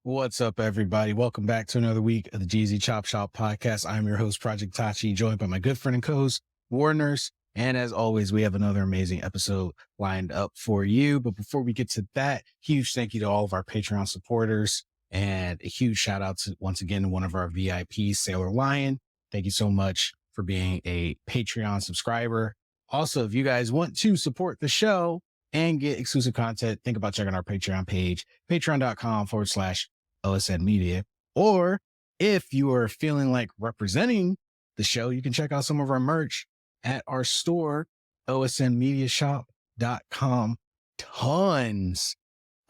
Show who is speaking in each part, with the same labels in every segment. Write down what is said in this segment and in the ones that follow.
Speaker 1: What's up, everybody? Welcome back to another week of the GZ Chop Shop podcast. I'm your host, Project Tachi, joined by my good friend and co-host, Warners. And as always, we have another amazing episode lined up for you. But before we get to that, huge thank you to all of our Patreon supporters and a huge shout out to, once again, one of our VIPs, Sailor Lion. Thank you so much for being a Patreon subscriber. Also, if you guys want to support the show and get exclusive content, think about checking our Patreon page, patreon.com/OSN Media. Or if you are feeling like representing the show, you can check out some of our merch at our store, osnmediashop.com. Tons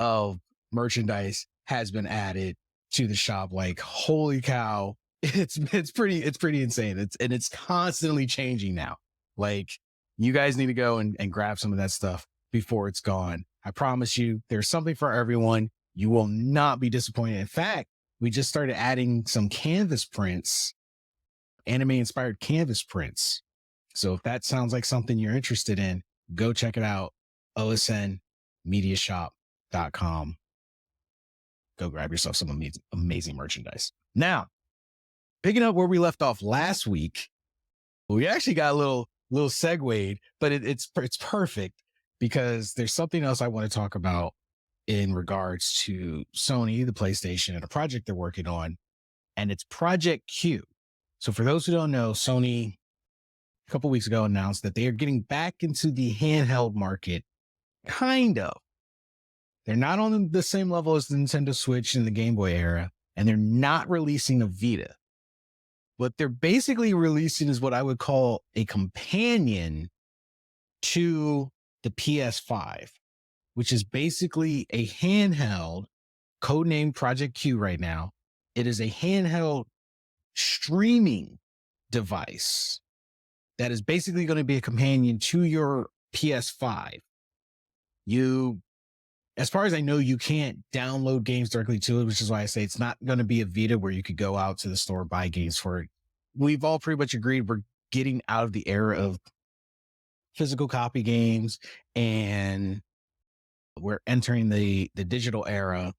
Speaker 1: of merchandise has been added to the shop. Like, holy cow. It's pretty insane. It's constantly changing now. Like, you guys need to go and grab some of that stuff before it's gone. I promise you, there's something for everyone. You will not be disappointed. In fact, we just started adding some canvas prints, anime-inspired canvas prints. So if that sounds like something you're interested in, go check it out, osnmediashop.com. Go grab yourself some amazing merchandise. Now, picking up where we left off last week, we actually got a little segued, but it's perfect because there's something else I want to talk about in regards to Sony, the PlayStation, and a project they're working on, and it's Project Q. So for those who don't know, Sony a couple weeks ago announced that they are getting back into the handheld market, kind of. They're not on the same level as the Nintendo Switch and the Game Boy era, and they're not releasing a Vita. What they're basically releasing is what I would call a companion to the PS5, which is basically a handheld, codenamed Project Q right now. It is a handheld streaming device that is basically going to be a companion to your PS5. As far as I know, you can't download games directly to it, which is why I say it's not going to be a Vita where you could go out to the store, buy games for it. We've all pretty much agreed we're getting out of the era of physical copy games and we're entering the digital era.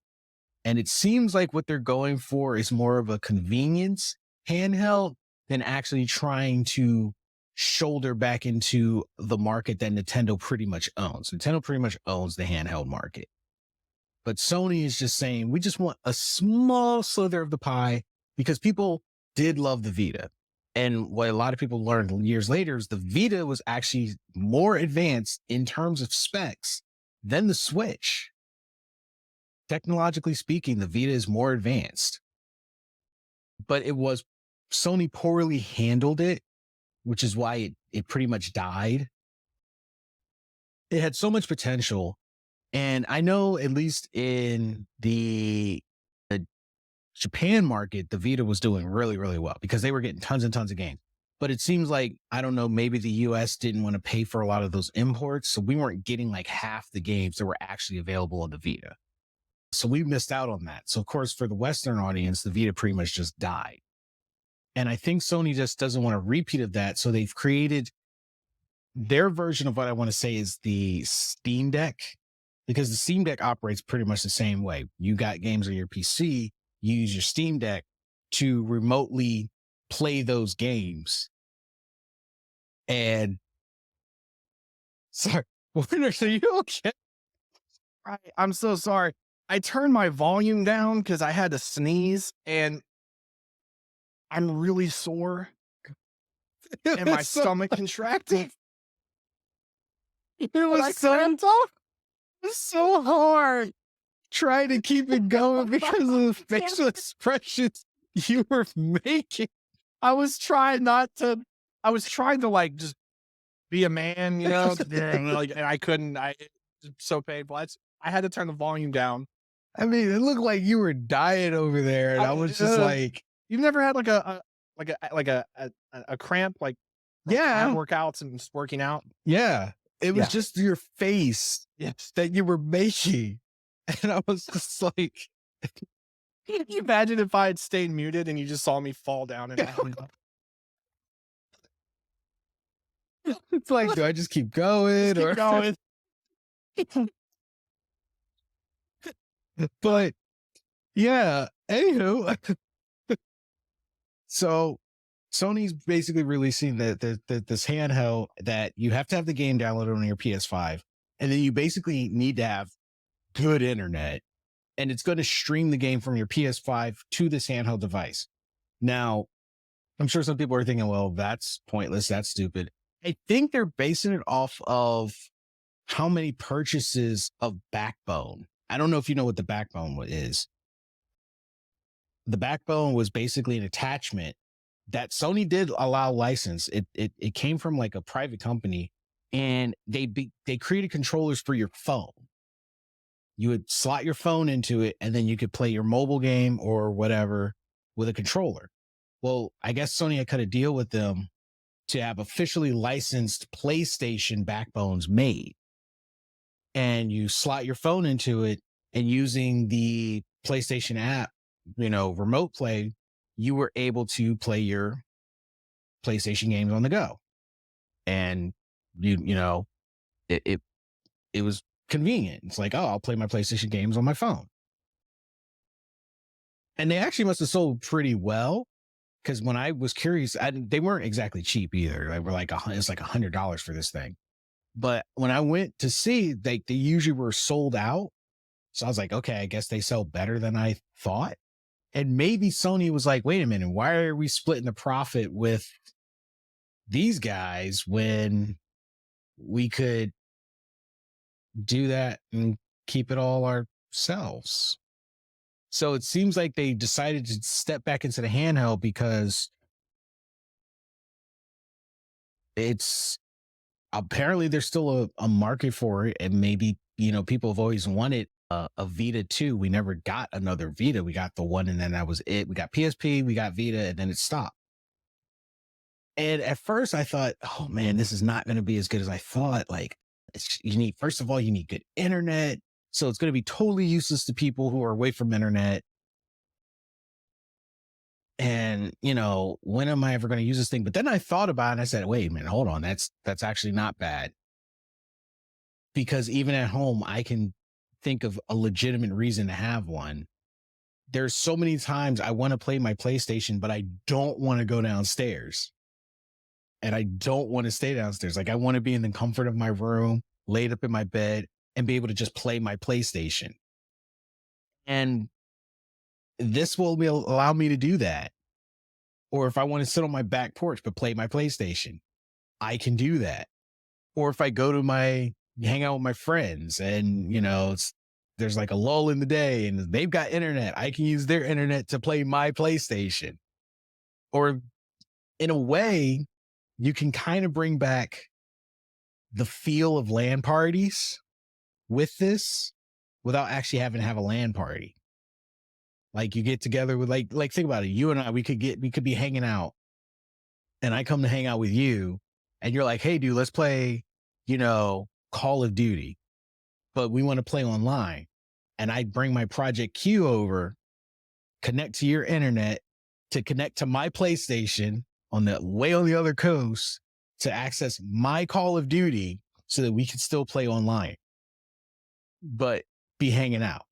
Speaker 1: And it seems like what they're going for is more of a convenience handheld than actually trying to shoulder back into the market that Nintendo pretty much owns. Nintendo pretty much owns the handheld market. But Sony is just saying, we just want a small slither of the pie because people did love the Vita. And what a lot of people learned years later is the Vita was actually more advanced in terms of specs than the Switch. Technologically speaking, the Vita is more advanced. But Sony poorly handled it, which is why it pretty much died. It had so much potential. And I know at least in the Japan market, the Vita was doing really, really well because they were getting tons and tons of games. But it seems like, I don't know, maybe the US didn't want to pay for a lot of those imports. So we weren't getting like half the games that were actually available on the Vita. So we missed out on that. So of course, for the Western audience, the Vita pretty much just died. And I think Sony just doesn't want a repeat of that. So they've created their version of what I want to say is the Steam Deck, because the Steam Deck operates pretty much the same way. You got games on your PC, you use your Steam Deck to remotely play those games. And sorry, are you okay?
Speaker 2: Right. I'm so sorry. I turned my volume down because I had to sneeze and I'm really sore and my stomach contracted.
Speaker 1: It was so hard trying to keep it going because of the facial expressions you were making.
Speaker 2: I was trying to like just be a man, you know, and I couldn't. It's so painful. I had to turn the volume down.
Speaker 1: I mean, it looked like you were dying over there, and I was just like,
Speaker 2: you've never had like a cramp, like
Speaker 1: yeah,
Speaker 2: workouts and just working out.
Speaker 1: Yeah, it was just your face that you were making, and I was just like,
Speaker 2: can you imagine if I had stayed muted and you just saw me fall down and
Speaker 1: it's like, do I just keep going
Speaker 2: keep going?
Speaker 1: But Yeah. Anywho, so Sony's basically releasing this handheld that you have to have the game downloaded on your PS5, and then you basically need to have good internet, and it's going to stream the game from your PS5 to this handheld device. Now, I'm sure some people are thinking, well, that's pointless. That's stupid. I think they're basing it off of how many purchases of Backbone. I don't know if you know what the Backbone is. The Backbone was basically an attachment that Sony did allow license. It came from like a private company, and they created controllers for your phone. You would slot your phone into it, and then you could play your mobile game or whatever with a controller. Well, I guess Sony had cut a deal with them to have officially licensed PlayStation backbones made. And you slot your phone into it, and using the PlayStation app, remote play, you were able to play your PlayStation games on the go. And it it, it was convenient. It's like, oh, I'll play my PlayStation games on my phone. And they actually must have sold pretty well, because when I was curious, they weren't exactly cheap either. They were like it's like $100 for this thing. But when I went to see, they usually were sold out. So I was like, okay, I guess they sell better than I thought. And maybe Sony was like, wait a minute, why are we splitting the profit with these guys when we could do that and keep it all ourselves? So it seems like they decided to step back into the handheld because it's apparently there's still a market for it. And maybe, people have always wanted a Vita too. We never got another Vita. We got the one, and then that was it. We got PSP, we got Vita, and then it stopped. And at first I thought, oh man, this is not going to be as good as I thought. Like, first of all, you need good internet. So it's going to be totally useless to people who are away from internet. And, when am I ever going to use this thing? But then I thought about it, and I said, wait a minute, hold on. That's actually not bad. Because even at home, I can think of a legitimate reason to have one. There's so many times I want to play my PlayStation, but I don't want to go downstairs. And I don't want to stay downstairs. Like, I want to be in the comfort of my room, laid up in my bed, and be able to just play my PlayStation. And this will allow me to do that. Or if I want to sit on my back porch but play my PlayStation, I can do that. Or if I go to hang out with my friends, and, there's like a lull in the day and they've got internet, I can use their internet to play my PlayStation. Or in a way, you can kind of bring back the feel of LAN parties with this without actually having to have a LAN party. Like, you get together with like think about it. You and I, we could be hanging out, and I come to hang out with you, and you're like, hey dude, let's play, Call of Duty, but we want to play online. And I bring my Project Q over, connect to your internet to connect to my PlayStation on the other coast to access my Call of Duty so that we can still play online, but be hanging out.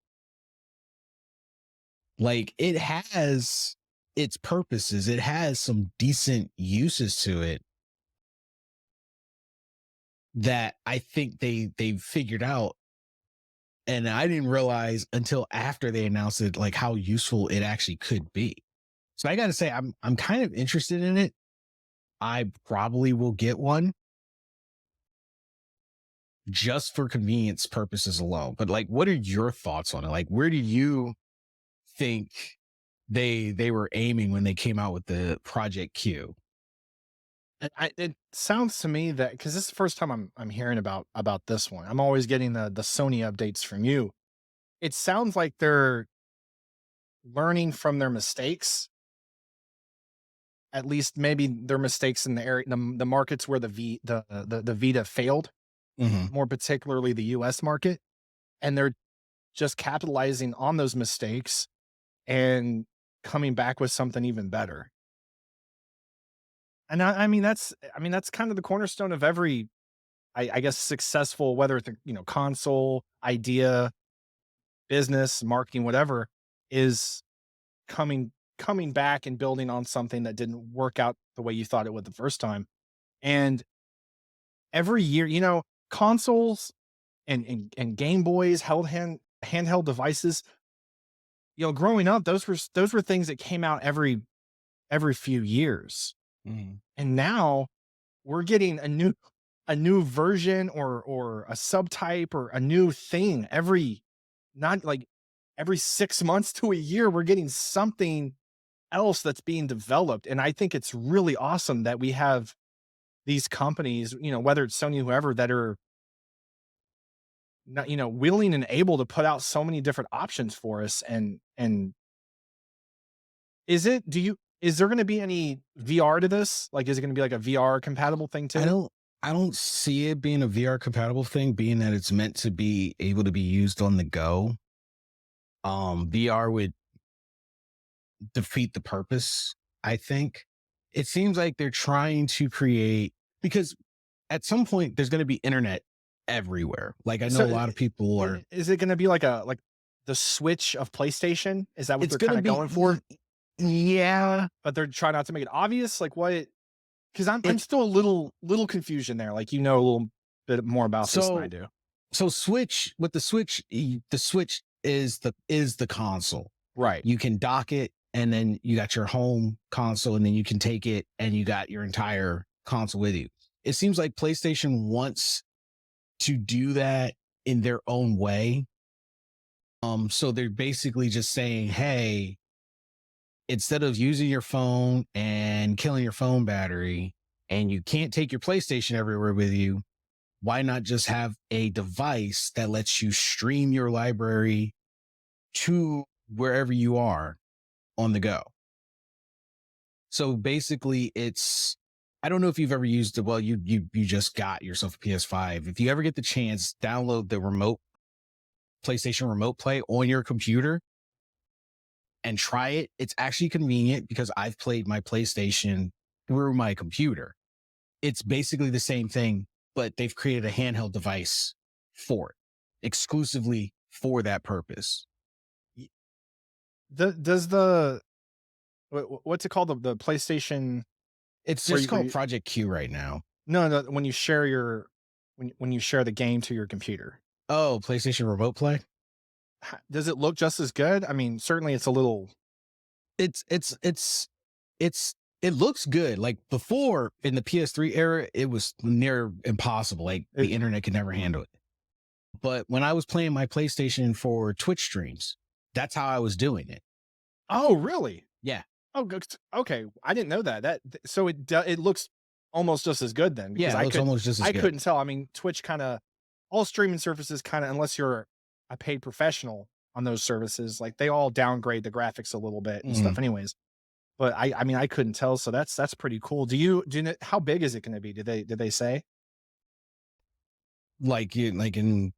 Speaker 1: Like, it has its purposes. It has some decent uses to it that I think they've figured out. And I didn't realize until after they announced it, like, how useful it actually could be. So I got to say, I'm kind of interested in it. I probably will get one just for convenience purposes alone. But like, what are your thoughts on it? Like, where do you think they were aiming when they came out with the Project Q?
Speaker 2: It sounds to me that, because this is the first time I'm hearing about this one. I'm always getting the Sony updates from you. It sounds like they're learning from their mistakes. At least maybe their mistakes in the area, the markets where the Vita failed,
Speaker 1: Mm-hmm.
Speaker 2: more particularly the US market, and they're just capitalizing on those mistakes and coming back with something even better. And I mean that's kind of the cornerstone of every, I guess, successful, whether it's a console idea, business, marketing, whatever. is coming back and building on something that didn't work out the way you thought it would the first time. And every year, consoles and Game Boys, handheld devices, growing up, those were things that came out every few years.
Speaker 1: Mhm.
Speaker 2: And now we're getting a new version or a subtype or a new thing not like every 6 months to a year, we're getting something else that's being developed. And I think it's really awesome that we have these companies, whether it's Sony, whoever, that are not, willing and able to put out so many different options for us. And is there going to be any VR to this? Like, is it going to be like a VR compatible thing
Speaker 1: I
Speaker 2: too?
Speaker 1: don't I don't see it being a VR compatible thing, being that it's meant to be able to be used on the go. VR would defeat the purpose, I think. It seems like they're trying to create, because at some point there's going to be internet everywhere. Like I know
Speaker 2: So
Speaker 1: a lot of people are,
Speaker 2: is it going to be like the Switch of PlayStation? Is that what
Speaker 1: it's
Speaker 2: they're
Speaker 1: going
Speaker 2: kind
Speaker 1: to
Speaker 2: of going for?
Speaker 1: be, yeah,
Speaker 2: But they're trying not to make it obvious? Like what? Because I'm
Speaker 1: it,
Speaker 2: still a little confusion there. Like, a little bit more about this than I
Speaker 1: so,
Speaker 2: do.
Speaker 1: so Switch with the Switch is the console.
Speaker 2: Right.
Speaker 1: You can dock it, and then you got your home console, and then you can take it and you got your entire console with you. It seems like PlayStation wants to do that in their own way. So they're basically just saying, hey, instead of using your phone and killing your phone battery, and you can't take your PlayStation everywhere with you, why not just have a device that lets you stream your library to wherever you are on the go? So basically, I don't know if you've ever used it. Well, you just got yourself a PS5. If you ever get the chance, download the PlayStation Remote Play on your computer and try it. It's actually convenient because I've played my PlayStation through my computer. It's basically the same thing, but they've created a handheld device for it, exclusively for that purpose.
Speaker 2: Does the what's it called, the PlayStation
Speaker 1: It's
Speaker 2: where
Speaker 1: just
Speaker 2: where
Speaker 1: called Project Q right now.
Speaker 2: no, when you share when you share the game to your computer,
Speaker 1: Oh, PlayStation Remote Play.
Speaker 2: does it look just as good? I mean, certainly it's a little.
Speaker 1: It's it's it's it's it looks good. Like before in the PS3 era, it was near impossible. Like the internet could never handle it. But when I was playing my PlayStation for Twitch streams, that's how I was doing it.
Speaker 2: Oh, really?
Speaker 1: Yeah.
Speaker 2: Oh, good. Okay. I didn't know that. So it looks almost just as good then, because
Speaker 1: Yeah, it looks almost just as
Speaker 2: I
Speaker 1: good.
Speaker 2: couldn't tell. I mean, Twitch kind of, all streaming services kind of, unless you're a paid professional on those services, like they all downgrade the graphics a little bit and
Speaker 1: Mhm.
Speaker 2: stuff anyways. But I mean, I couldn't tell. So that's pretty cool. Do you know how big is it going to be? Did they say
Speaker 1: Like in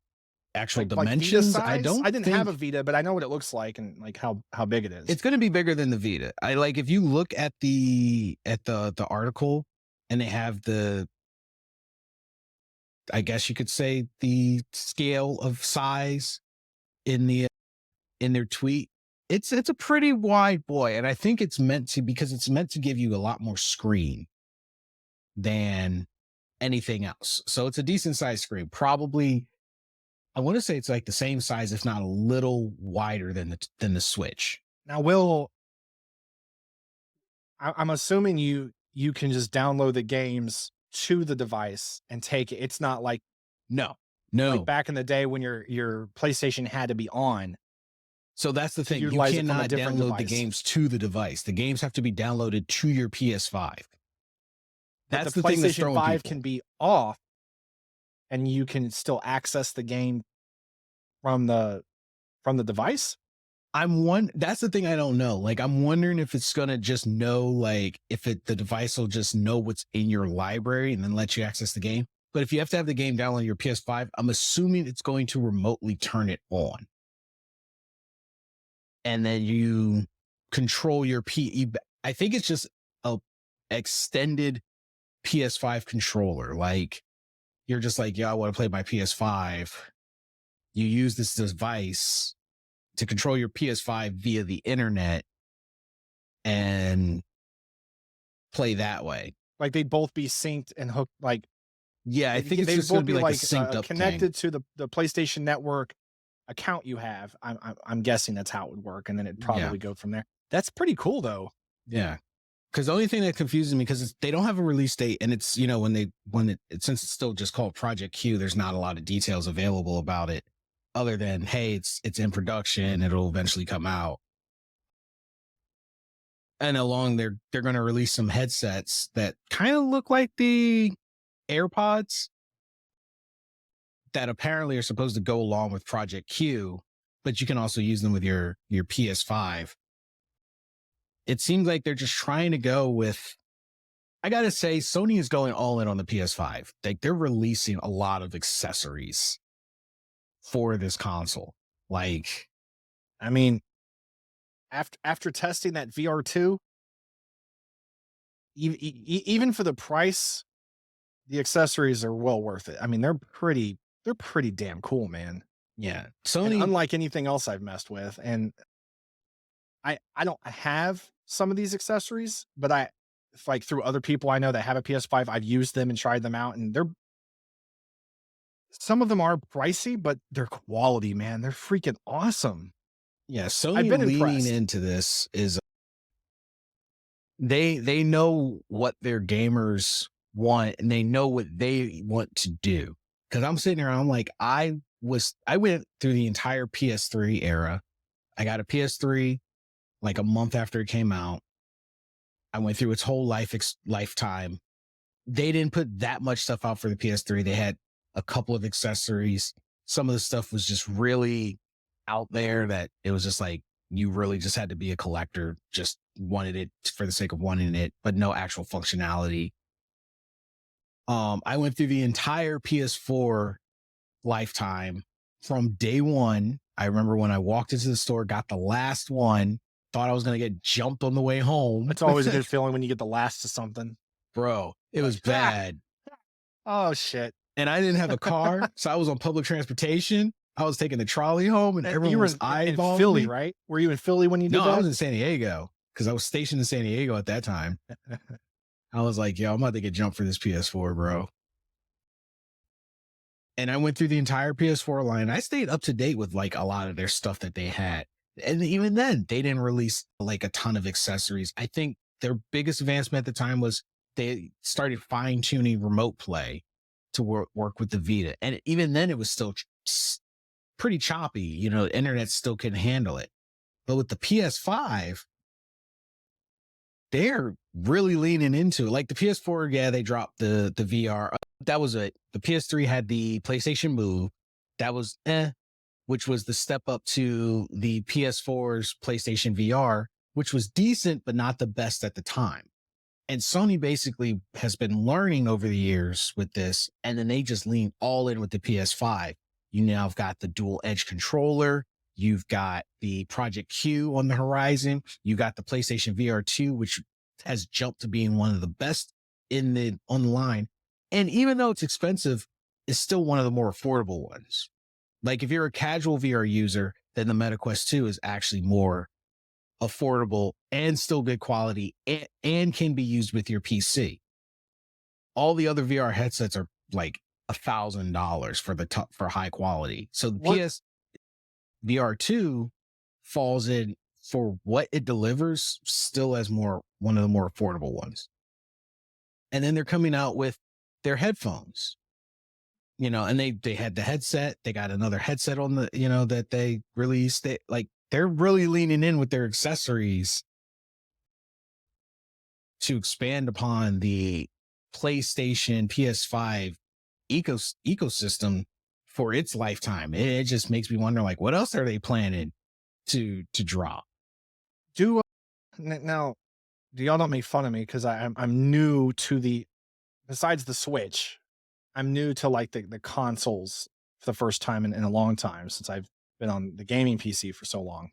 Speaker 1: actual
Speaker 2: like Vita
Speaker 1: dimensions, I
Speaker 2: size?
Speaker 1: don't
Speaker 2: I didn't have a
Speaker 1: think
Speaker 2: Vita, but I know what it looks like and like how big it is.
Speaker 1: it's going to be bigger than the Vita. I like if you look at the article, and they have I guess you could say the scale of size in their tweet. It's a pretty wide boy, and I think it's meant to, because it's meant to give you a lot more screen than anything else. So it's a decent sized screen. Probably, I want to say it's like the same size, if not a little wider than the Switch.
Speaker 2: Now, I'm assuming you can just download the games to the device and take it. It's not
Speaker 1: No,
Speaker 2: like
Speaker 1: no.
Speaker 2: back in the day when your PlayStation had to be on
Speaker 1: So that's the
Speaker 2: to
Speaker 1: thing. You
Speaker 2: utilize it from a
Speaker 1: cannot
Speaker 2: different
Speaker 1: download the
Speaker 2: device.
Speaker 1: games to the device. The games have to be downloaded to your PS5.
Speaker 2: But the
Speaker 1: That's the thing that's
Speaker 2: PlayStation
Speaker 1: throwing
Speaker 2: 5
Speaker 1: people.
Speaker 2: can be off and you can still access the game from the device?
Speaker 1: That's the thing I don't know. Like I'm wondering if it's gonna just know, like if the device will just know what's in your library and then let you access the game. But if you have to have the game download on your PS5, I'm assuming it's going to remotely turn it on. And then you control your I think it's just a extended PS5 controller. Like you're just like, yeah, I want to play my PS5. You use this device to control your PS5 via the internet and play that way.
Speaker 2: Like they'd both be synced and hooked. Like
Speaker 1: Yeah, I think it's
Speaker 2: they'd
Speaker 1: just going
Speaker 2: both
Speaker 1: to be
Speaker 2: be
Speaker 1: like a
Speaker 2: like
Speaker 1: synced up thing.
Speaker 2: connected to the PlayStation Network account you have. I'm guessing that's how it would work, and then it'd
Speaker 1: Yeah,
Speaker 2: probably go from there. That's pretty cool, though.
Speaker 1: yeah. Because the only thing that confuses me because they don't have a release date, and it's since it's still just called Project Q, there's not a lot of details available about it, other than hey, it's in production, it'll eventually come out, and along they're going to release some headsets that kind of look like the AirPods that apparently are supposed to go along with Project Q, but you can also use them with your PS5. It seems like they're just trying to go with. I gotta say, Sony is going all in on the PS5. Like they're releasing a lot of accessories for this console. Like,
Speaker 2: I mean, after testing that VR2, even for the price, the accessories are well worth it. I mean, they're pretty damn cool, man.
Speaker 1: yeah,
Speaker 2: And
Speaker 1: Sony.
Speaker 2: unlike anything else I've messed with, and I don't have some of these accessories, but if like through other people I know that have a PS5, I've used them and tried them out, and they're some of them are pricey, but they're quality, man. They're freaking awesome.
Speaker 1: Yeah,
Speaker 2: I've
Speaker 1: Sony
Speaker 2: been
Speaker 1: leaning
Speaker 2: impressed.
Speaker 1: into this is they know what their gamers want and they know what they want to do. Because I'm sitting here, I'm like, I went through the entire PS3 era. I got a PS3 like a month after it came out. I went through its whole lifetime. They didn't put that much stuff out for the PS3. They had a couple of accessories. Some of the stuff was just really out there that it was just like you really just had to be a collector, just wanted it for the sake of wanting it, but no actual functionality. I went through the entire PS4 lifetime from day one. I remember when I walked into the store, got the last one, thought I was going to get jumped on the way home.
Speaker 2: It's always a good feeling when you get the last to something.
Speaker 1: Bro, it
Speaker 2: Like,
Speaker 1: was bad.
Speaker 2: oh shit.
Speaker 1: And I didn't have a car, so I was on public transportation. I was taking the trolley home, and
Speaker 2: And
Speaker 1: everyone
Speaker 2: you were
Speaker 1: was
Speaker 2: in
Speaker 1: eyeballing
Speaker 2: Philly,
Speaker 1: me.
Speaker 2: right? Were you in Philly when you did
Speaker 1: No,
Speaker 2: that?
Speaker 1: I was in San Diego because I was stationed in San Diego at that time. I was like, yo, I'm about to get jumped for this PS4, bro. And I went through the entire PS4 line. I stayed up to date with like a lot of their stuff that they had. And even then, they didn't release like a ton of accessories. I think their biggest advancement at the time was they started fine tuning remote play to work with the Vita. And even then, it was still pretty choppy. You know, the internet still couldn't handle it. But with the PS5, they're really leaning into it. Like the PS4, yeah, they dropped the VR. That was it. The PS3 had the PlayStation Move. That was which was the step up to the PS4's PlayStation VR, which was decent, but not the best at the time. And Sony basically has been learning over the years with this, and then they just lean all in with the PS5. You now have got the dual edge controller. You've got the Project Q on the horizon. You got the PlayStation VR2, which has jumped to being one of the best in the online. And even though it's expensive, it's still one of the more affordable ones. Like if you're a casual VR user, then the MetaQuest 2 is actually more affordable and still good quality and can be used with your PC. All the other VR headsets are like $1,000 for the top for high quality. So the PS VR2 falls in for what it delivers still as one of the more affordable ones. And then they're coming out with their headphones. You know, and they had the headset, they got another headset on the, you know, that they released. They're really leaning in with their accessories to expand upon the PlayStation PS5 ecosystem for its lifetime. It just makes me wonder, like, what else are they planning to drop?
Speaker 2: Do now, do y'all don't make fun of me because I'm new to the besides the Switch, I'm new to like the consoles for the first time in a long time since I've been on the gaming PC for so long.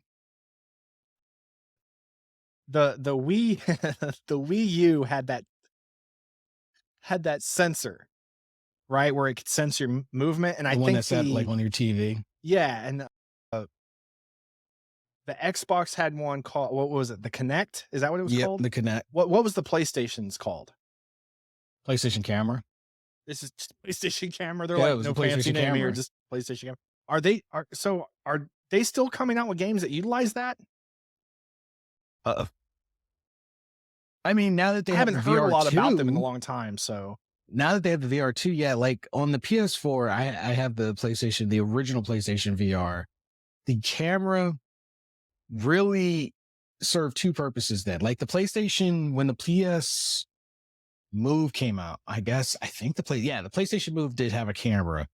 Speaker 2: The Wii the Wii U had that sensor, right, where it could sense your movement, and I
Speaker 1: The one
Speaker 2: think
Speaker 1: that's at like on your TV.
Speaker 2: yeah, and The Xbox had one called, what was it? The Kinect? Is that what it was
Speaker 1: Yep,
Speaker 2: called?
Speaker 1: the Connect
Speaker 2: What was the PlayStation's called?
Speaker 1: PlayStation camera.
Speaker 2: This is just PlayStation camera. They're
Speaker 1: Yeah, it
Speaker 2: like,
Speaker 1: was
Speaker 2: no
Speaker 1: the
Speaker 2: fancy
Speaker 1: PlayStation
Speaker 2: name here,
Speaker 1: camera.
Speaker 2: just PlayStation camera. Are they still coming out with games that utilize that?
Speaker 1: Uh, I mean, now that they
Speaker 2: I
Speaker 1: have
Speaker 2: haven't
Speaker 1: the
Speaker 2: heard a lot about them in a
Speaker 1: VR2,
Speaker 2: long time, so
Speaker 1: now that they have the VR2, yeah, like on the PS4, I have the PlayStation, the original PlayStation VR. The camera really served two purposes then. Like the PlayStation, when the PS Move came out, I think the PlayStation Move did have a camera.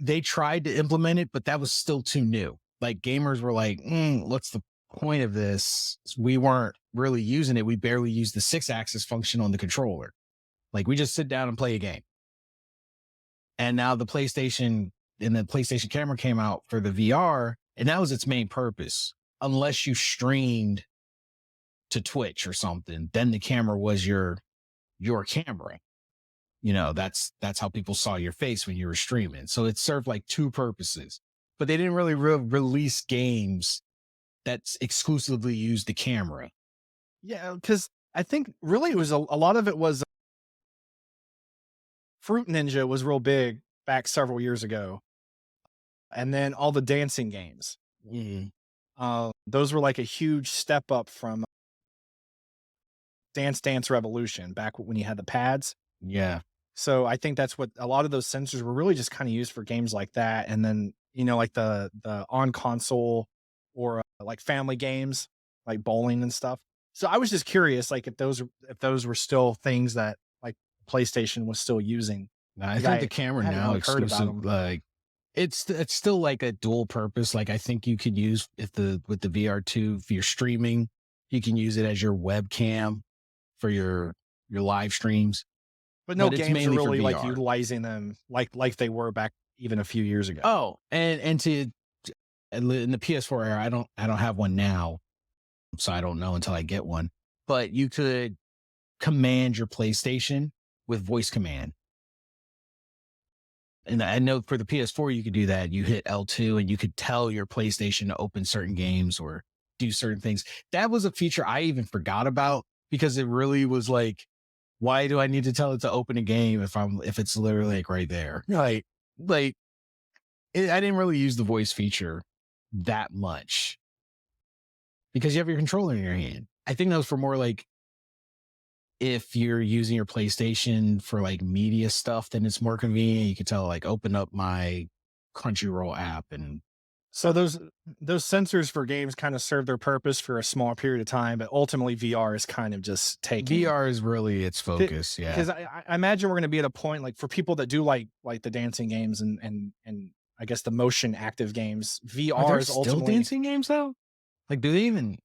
Speaker 1: They tried to implement it, but that was still too new. Like gamers were like, what's the point of this? We weren't really using it. We barely used the 6-axis function on the controller. Like we just sit down and play a game. And now the PlayStation camera came out for the VR, and that was its main purpose. Unless you streamed to Twitch or something, then the camera was your camera. That's how people saw your face when you were streaming. So it served like two purposes, but they didn't really release games that exclusively used the camera.
Speaker 2: yeah, because I think really it was a lot of it was Fruit Ninja was real big back several years ago, and then all the dancing games.
Speaker 1: Mm,
Speaker 2: Those were like a huge step up from Dance Dance Revolution back when you had the pads.
Speaker 1: yeah.
Speaker 2: So I think that's what a lot of those sensors were really just kind of used for games like that. And then, like the on console or like family games, like bowling and stuff. So I was just curious, like if those were still things that like PlayStation was still using.
Speaker 1: Now, I
Speaker 2: 'Cause
Speaker 1: think the
Speaker 2: I
Speaker 1: camera
Speaker 2: hadn't
Speaker 1: now
Speaker 2: really heard about
Speaker 1: exclusive,
Speaker 2: them.
Speaker 1: like it's still like a dual purpose. Like I think you could use if the with the VR2 if you're streaming, you can use it as your webcam for your live streams,
Speaker 2: But no
Speaker 1: but it's
Speaker 2: games are
Speaker 1: mainly for
Speaker 2: really like
Speaker 1: VR.
Speaker 2: utilizing them like they were back even a few years ago.
Speaker 1: Oh, and in the PS4 era, I don't have one now, so I don't know until I get one. But you could command your PlayStation with voice command. And I know for the PS4 you could do that. You hit L2 and you could tell your PlayStation to open certain games or do certain things. That was a feature I even forgot about because it really was like, why do I need to tell it to open a game if it's literally like right there? Like I didn't really use the voice feature that much because you have your controller in your hand. I think that was for more like if you're using your PlayStation for like media stuff, then it's more convenient. You could tell like open up my Crunchyroll app and
Speaker 2: So those sensors for games kind of serve their purpose for a small period of time, but ultimately VR is kind of just taking
Speaker 1: VR is really its focus. Yeah.
Speaker 2: because I imagine we're going to be at a point like for people that do like the dancing games and I guess the motion active games,
Speaker 1: Are
Speaker 2: VR
Speaker 1: there
Speaker 2: is
Speaker 1: still
Speaker 2: ultimately
Speaker 1: dancing games though? Like, do they even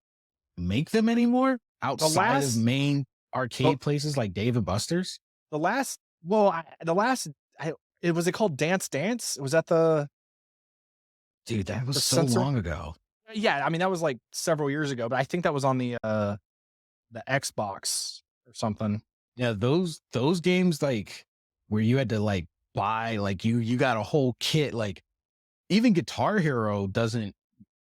Speaker 1: make them anymore
Speaker 2: the
Speaker 1: outside of
Speaker 2: last
Speaker 1: main
Speaker 2: the,
Speaker 1: arcade places like Dave and Buster's?
Speaker 2: the last well I, the last I, it was it called Dance Dance? Was that
Speaker 1: Dude, that was
Speaker 2: the
Speaker 1: so
Speaker 2: sensor?
Speaker 1: long ago.
Speaker 2: Yeah, I mean that was like several years ago, but I think that was on the Xbox or something.
Speaker 1: Yeah, those games like where you had to like buy like you got a whole kit like even Guitar Hero doesn't.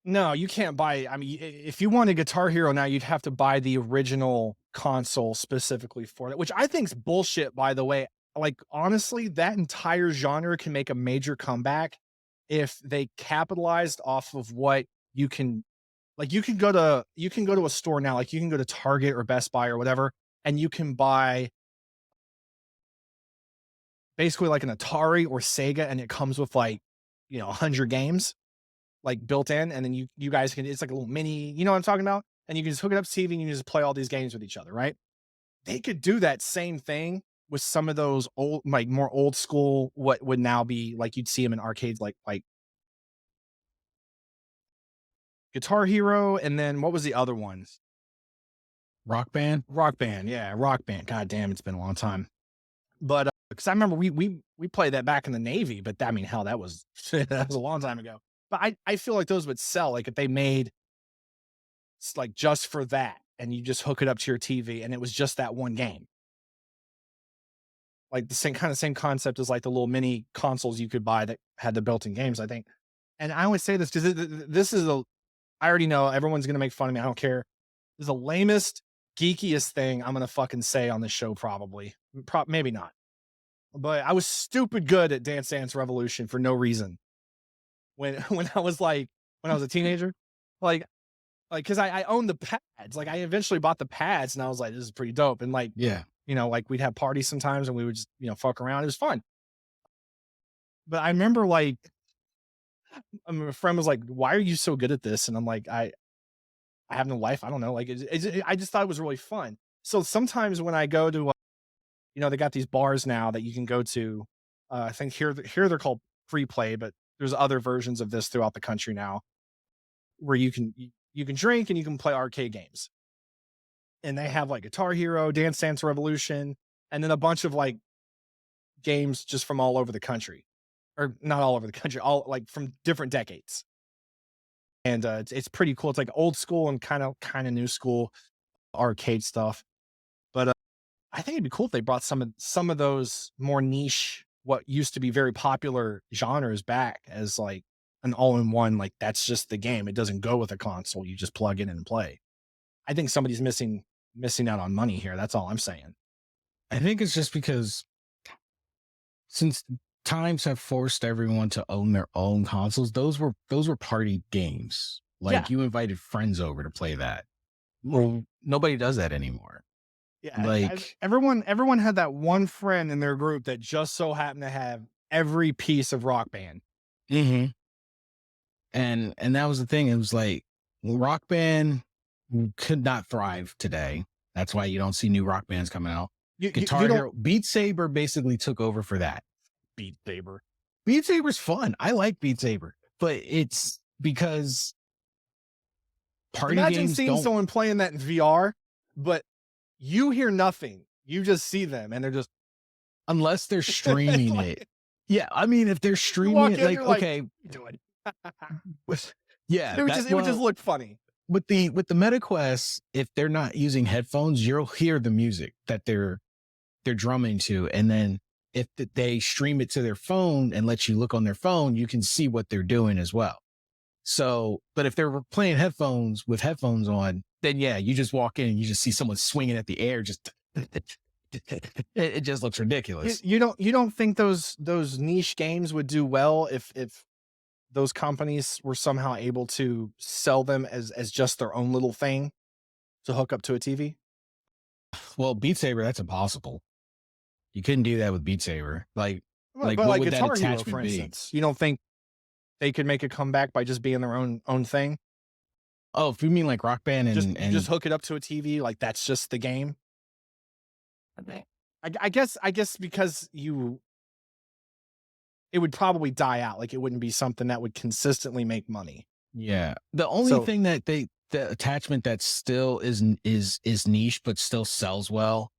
Speaker 2: No, you can't buy. I mean, if you want a Guitar Hero now, you'd have to buy the original console specifically for that, which I think's bullshit, by the way. Like, honestly, that entire genre can make a major comeback if they capitalized off of what you can like you can go to a store now, like you can go to Target or Best Buy or whatever, and you can buy basically like an Atari or Sega, and it comes with like, 100 games like built in, and then you guys can it's like a little mini, you know what I'm talking about? And you can just hook it up to TV and you can just play all these games with each other, right? They could do that same thing with some of those old, like more old school, what would now be like you'd see them in arcades, like Guitar Hero, and then what was the other ones?
Speaker 1: Rock Band?
Speaker 2: Rock Band, yeah, Rock Band. God damn, it's been a long time. But because I remember we played that back in the Navy, but I mean, hell, that was that was a long time ago. But I feel like those would sell, like if they made like just for that, and you just hook it up to your TV, and it was just that one game. Like the same concept as like the little mini consoles you could buy that had the built-in games, I think. And I always say this because this is I already know everyone's gonna make fun of me. I don't care. This is the lamest, geekiest thing I'm gonna fucking say on this show, probably. Maybe not. But I was stupid good at Dance Dance Revolution for no reason. When when I was a teenager. Like because I owned the pads. Like I eventually bought the pads and I was like, this is pretty dope. And like,
Speaker 1: Yeah.
Speaker 2: like we'd have parties sometimes and we would just, fuck around. It was fun. But I remember like a friend was like, why are you so good at this? And I'm like, I have no life. I don't know. Like, I just thought it was really fun. So sometimes when I go to, they got these bars now that you can go to. I think here they're called free play, but there's other versions of this throughout the country now, where you can drink and you can play arcade games. And they have like Guitar Hero, Dance Dance Revolution, and then a bunch of like games just from all over the country, or not all over the country, all like from different decades. And it's pretty cool. It's like old school and kind of new school arcade stuff. But I think it'd be cool if they brought some of those more niche, what used to be very popular genres back as like an all-in-one. Like that's just the game. It doesn't go with a console. You just plug in and play. I think somebody's missing out on money here. That's all I'm saying.
Speaker 1: I think it's just because since times have forced everyone to own their own consoles, those were party games. Like you invited friends over to play that. Well, nobody does that anymore.
Speaker 2: Yeah,
Speaker 1: like
Speaker 2: everyone had that one friend in their group that just so happened to have every piece of Rock Band.
Speaker 1: Mm-hmm. And that was the thing. It was like Rock Band could not thrive today. That's why you don't see new Rock Bands coming out. Guitar Hero, Beat Saber basically took over for that.
Speaker 2: Beat
Speaker 1: Saber's fun. I like Beat Saber, but it's because
Speaker 2: Imagine seeing someone playing that in VR, but you hear nothing. You just see them, and they're just
Speaker 1: unless they're streaming it. Yeah, I mean, if they're streaming it, like okay,
Speaker 2: doing.
Speaker 1: Yeah,
Speaker 2: it would just look funny.
Speaker 1: With the MetaQuest, if they're not using headphones, you'll hear the music that they're drumming to, and then if they stream it to their phone and let you look on their phone, you can see what they're doing as well. So, but if they're playing headphones with headphones on, then yeah, you just walk in and you just see someone swinging at the air. Just it just looks ridiculous.
Speaker 2: You don't think those niche games would do well if those companies were somehow able to sell them as just their own little thing to hook up to a TV?
Speaker 1: Well, Beat Saber, that's impossible. You couldn't do that with Beat Saber. But what
Speaker 2: like
Speaker 1: would
Speaker 2: Guitar
Speaker 1: that
Speaker 2: Hero,
Speaker 1: attachment
Speaker 2: for
Speaker 1: be?
Speaker 2: instance, you don't think they could make a comeback by just being their own thing?
Speaker 1: Oh, if you mean like Rock Band and
Speaker 2: just hook it up to a TV, like that's just the game. I guess because it would probably die out. Like it wouldn't be something that would consistently make money.
Speaker 1: Yeah. The only thing that the attachment that still is niche, but still sells well,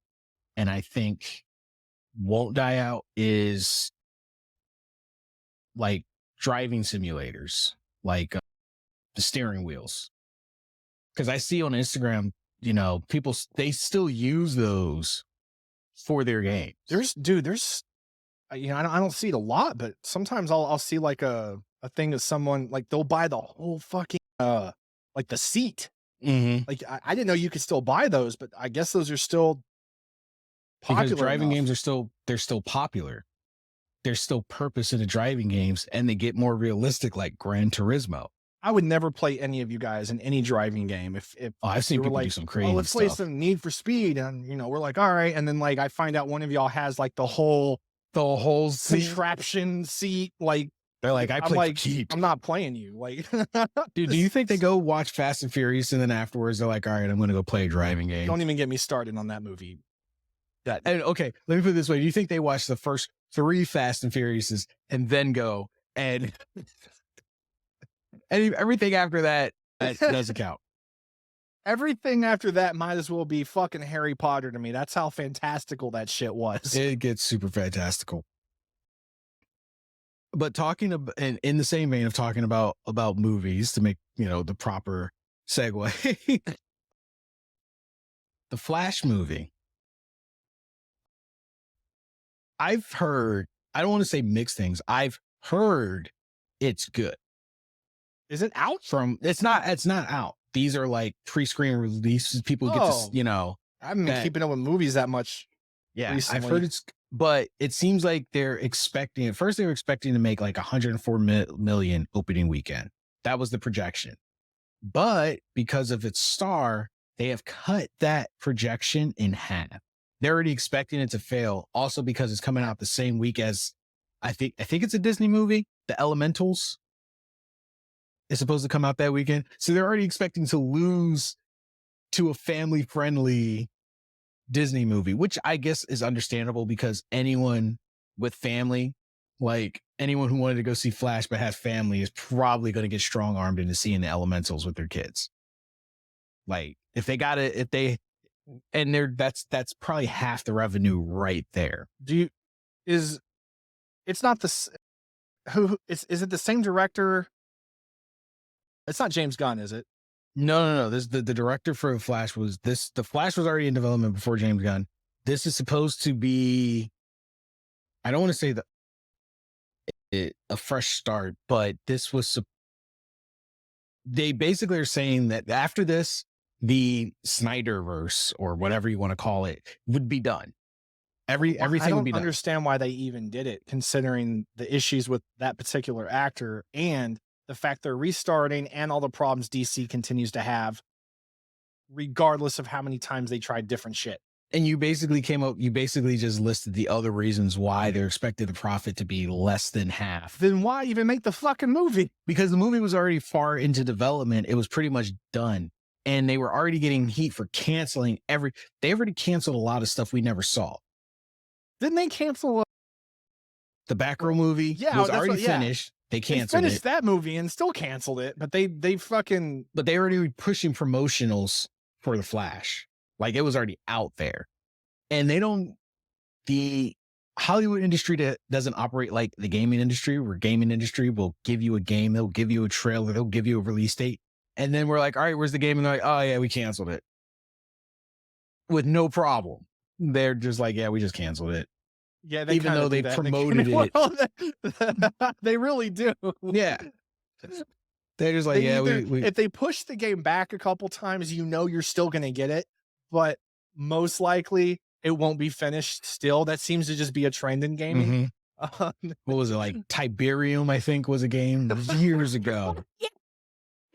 Speaker 1: and I think won't die out, is like driving simulators, like the steering wheels. Because I see on Instagram, people, they still use those for their games.
Speaker 2: There's I don't see it a lot, but sometimes I'll see like a thing of someone, like they'll buy the whole fucking like the seat.
Speaker 1: Mm-hmm.
Speaker 2: Like I didn't know you could still buy those, but I guess those are still popular.
Speaker 1: Because driving
Speaker 2: enough.
Speaker 1: games they're still popular. There's still purpose in the driving games, and they get more realistic, like Gran Turismo.
Speaker 2: I would never play any of you guys in any driving game if
Speaker 1: I've seen people
Speaker 2: like,
Speaker 1: do some crazy
Speaker 2: let's
Speaker 1: stuff.
Speaker 2: play some Need for Speed, and we're like, all right, and then like I find out one of y'all has like the whole contraption seat, like
Speaker 1: they're like, I play
Speaker 2: like,
Speaker 1: keep.
Speaker 2: I'm not playing you, like.
Speaker 1: Dude, do you think they go watch Fast and Furious and then afterwards they're like, all right, I'm going to go play a driving game?
Speaker 2: Don't even get me started on that movie.
Speaker 1: And okay, let me put it this way: do you think they watch the first 3 Fast and Furiouses and then go and everything after that doesn't count?
Speaker 2: Everything after that might as well be fucking Harry Potter to me. That's how fantastical that shit was.
Speaker 1: It gets super fantastical. But talking about, in the same vein of talking about movies, to make the proper segue, the Flash movie. I've heard, I don't want to say mixed things. I've heard it's good.
Speaker 2: Is it out?
Speaker 1: it's not out. These are like pre-screen releases. People get to,
Speaker 2: I haven't been keeping up with movies that much.
Speaker 1: Yeah,
Speaker 2: recently.
Speaker 1: I've heard but it seems like they're expecting, at first they were expecting to make like 104 million opening weekend. That was the projection. But because of its star, they have cut that projection in half. They're already expecting it to fail. Also because it's coming out the same week as, I think it's a Disney movie, The Elementals. It's supposed to come out that weekend. So they're already expecting to lose to a family-friendly Disney movie, which I guess is understandable because anyone with family, like anyone who wanted to go see Flash but has family, is probably going to get strong armed into seeing the Elementals with their kids. Like if they got it, that's probably half the revenue right there.
Speaker 2: It's not the is it the same director? It's not James Gunn, is it?
Speaker 1: No. This the director for the Flash was this. The Flash was already in development before James Gunn. This is supposed to be, I don't want to say a fresh start, but this was. They basically are saying that after this, the Snyderverse or whatever you want to call it would be done. Everything would be done.
Speaker 2: I don't understand why they even did it, considering the issues with that particular actor and the fact they're restarting and all the problems DC continues to have, regardless of how many times they tried different shit.
Speaker 1: And you basically just listed the other reasons why they're expecting the profit to be less than half.
Speaker 2: Then why even make the fucking movie?
Speaker 1: Because the movie was already far into development. It was pretty much done. And they were already getting heat for canceling they already canceled a lot of stuff we never saw.
Speaker 2: Didn't they cancel
Speaker 1: the Batgirl movie?
Speaker 2: Yeah,
Speaker 1: was already finished. They canceled
Speaker 2: finished that movie and still canceled it, but they
Speaker 1: already were pushing promotionals for the Flash. Like it was already out there. And the Hollywood industry doesn't operate like the gaming industry, where gaming industry will give you a game, they'll give you a trailer, they'll give you a release date. And then we're like, all right, where's the game? And they're like, oh yeah, we canceled it. With no problem. They're just like, yeah, we just canceled it.
Speaker 2: Yeah,
Speaker 1: even though they promoted it.
Speaker 2: They really do.
Speaker 1: Yeah. They're just like,
Speaker 2: if they push the game back a couple times, you're still going to get it, but most likely it won't be finished still. That seems to just be a trend in gaming.
Speaker 1: Mm-hmm. What was it, like Tiberium, I think, was a game years ago.
Speaker 2: Yeah.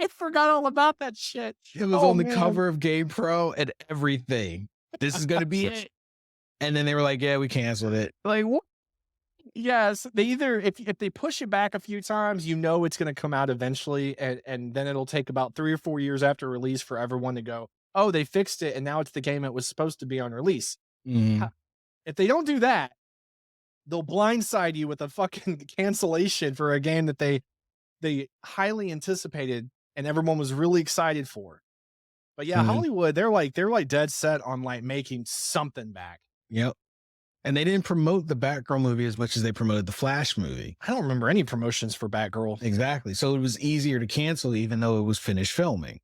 Speaker 2: I forgot all about that shit.
Speaker 1: It was on the cover of Game Pro and everything. This is going to be it. And then they were like, yeah, we canceled it.
Speaker 2: Like, what? Yes, they either, if they push it back a few times, it's going to come out eventually. And then it'll take about 3 or 4 years after release for everyone to go, oh, they fixed it. And now it's the game it was supposed to be on release.
Speaker 1: Mm.
Speaker 2: If they don't do that, they'll blindside you with a fucking cancellation for a game that they highly anticipated and everyone was really excited for. But yeah, Hollywood, they're like dead set on like making something back.
Speaker 1: Yep. And they didn't promote the Batgirl movie as much as they promoted the Flash movie.
Speaker 2: I don't remember any promotions for Batgirl.
Speaker 1: Exactly. So it was easier to cancel even though it was finished filming.